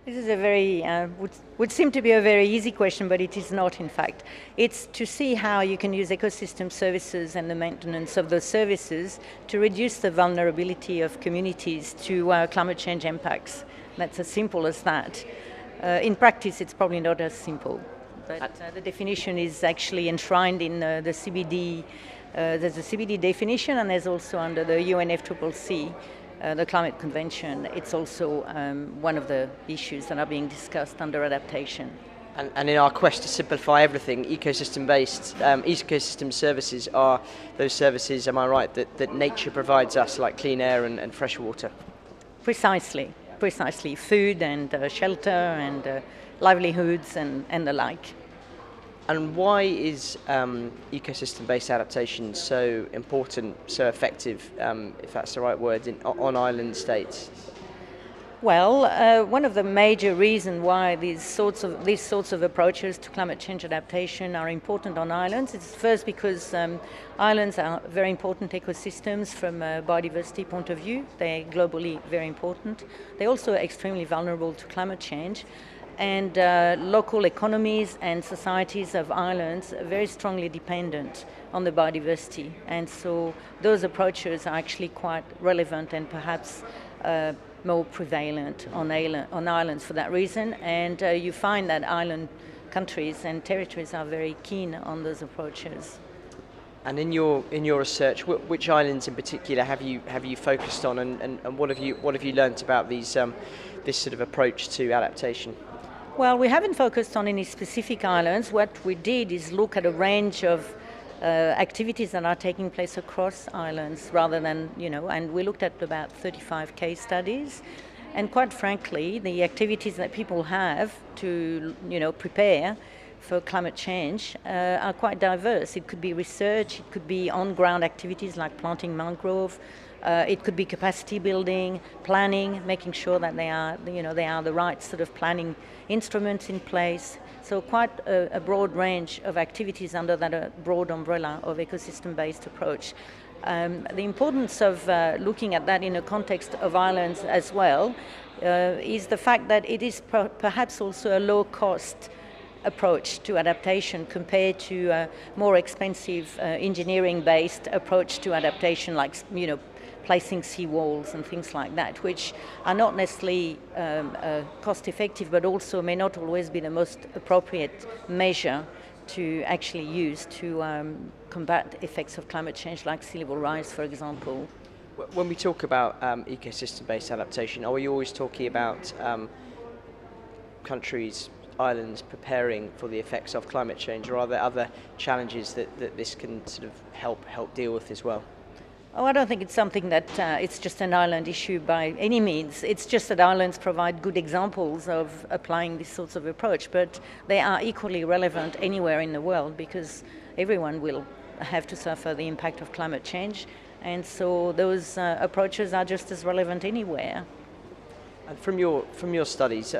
This is a very, would seem to be a very easy question, but it is not in fact. It's to see how you can use ecosystem services and the maintenance of those services to reduce the vulnerability of communities to climate change impacts. That's as simple as that. In practice, it's probably not as simple, but the definition is actually enshrined in the CBD. There's a CBD definition, and there's also under the UNFCCC, the Climate Convention. It's also one of the issues that are being discussed under adaptation. And in our quest to simplify everything, ecosystem-based ecosystem services are those services, am I right, that nature provides us, like clean air and fresh water? Precisely. Food and shelter and livelihoods and the like. And why is ecosystem-based adaptation so important, so effective, if that's the right word, on island states? Well, one of the major reasons why these sorts of approaches to climate change adaptation are important on islands is first because islands are very important ecosystems from a biodiversity point of view. They're globally very important. They're also extremely vulnerable to climate change. And local economies and societies of islands are very strongly dependent on the biodiversity. And so those approaches are actually quite relevant and perhaps more prevalent on islands for that reason. And you find that island countries and territories are very keen on those approaches. And in your research, which islands in particular have you focused on, and what have you learnt about these this sort of approach to adaptation? Well, we haven't focused on any specific islands. What we did is look at a range of activities that are taking place across islands rather than, and we looked at about 35 case studies. And quite frankly, the activities that people have to, prepare for climate change are quite diverse. It could be research, it could be on-ground activities like planting mangrove, it could be capacity building, planning, making sure that they are the right sort of planning instruments in place. So quite a broad range of activities under that broad umbrella of ecosystem-based approach. The importance of looking at that in a context of islands as well is the fact that it is perhaps also a low-cost approach to adaptation compared to a more expensive engineering-based approach to adaptation, like placing seawalls and things like that, which are not necessarily cost-effective, but also may not always be the most appropriate measure to actually use to combat effects of climate change, like sea level rise, for example. When we talk about ecosystem-based adaptation, are we always talking about countries, islands preparing for the effects of climate change, or are there other challenges that this can sort of help deal with as well? Oh, I don't think it's something that it's just an island issue by any means. It's just that islands provide good examples of applying this sorts of approach, but they are equally relevant anywhere in the world because everyone will have to suffer the impact of climate change, and so those approaches are just as relevant anywhere. And from your studies,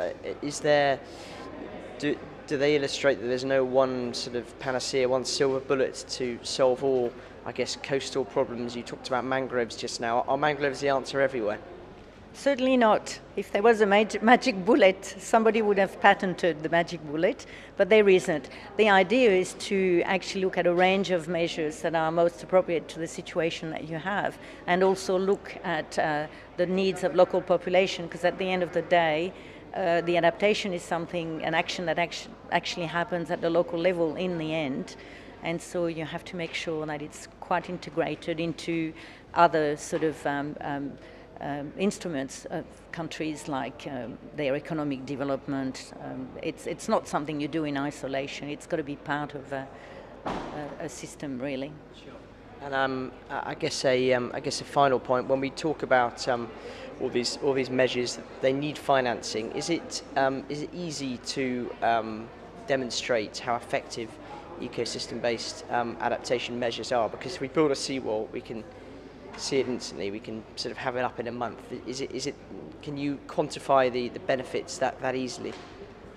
do they illustrate that there's no one sort of panacea, one silver bullet to solve all, I guess, coastal problems? You talked about mangroves just now. Are mangroves the answer everywhere? Certainly not. If there was a magic bullet, somebody would have patented the magic bullet, but there isn't. The idea is to actually look at a range of measures that are most appropriate to the situation that you have, and also look at the needs of local population, because at the end of the day, the adaptation is an action that actually happens at the local level in the end. And so you have to make sure that it's quite integrated into other sort of instruments of countries, like their economic development. It's not something you do in isolation. It's got to be part of a system, really. Sure. And I guess a final point, when we talk about all these measures, they need financing. Is it easy to demonstrate how effective ecosystem-based adaptation measures are? Because if we build a seawall, we can see it instantly. We can sort of have it up in a month. Can you quantify the benefits that easily?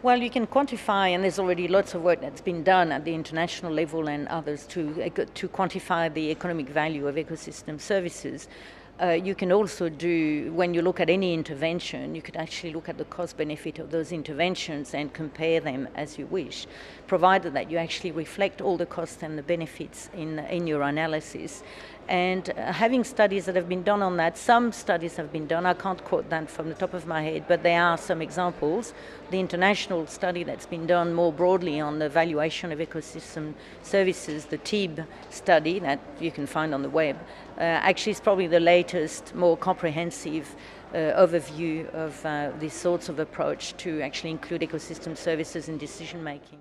Well, you can quantify, and there's already lots of work that's been done at the international level and others to quantify the economic value of ecosystem services. You can also do, when you look at any intervention, you could actually look at the cost benefit of those interventions and compare them as you wish, provided that you actually reflect all the costs and the benefits in your analysis. And having studies that have been done on that, some studies have been done, I can't quote that from the top of my head, but there are some examples. The international study that's been done more broadly on the valuation of ecosystem services, the TIB study that you can find on the web, actually is probably the latest, more comprehensive overview of these sorts of approach to actually include ecosystem services in decision making.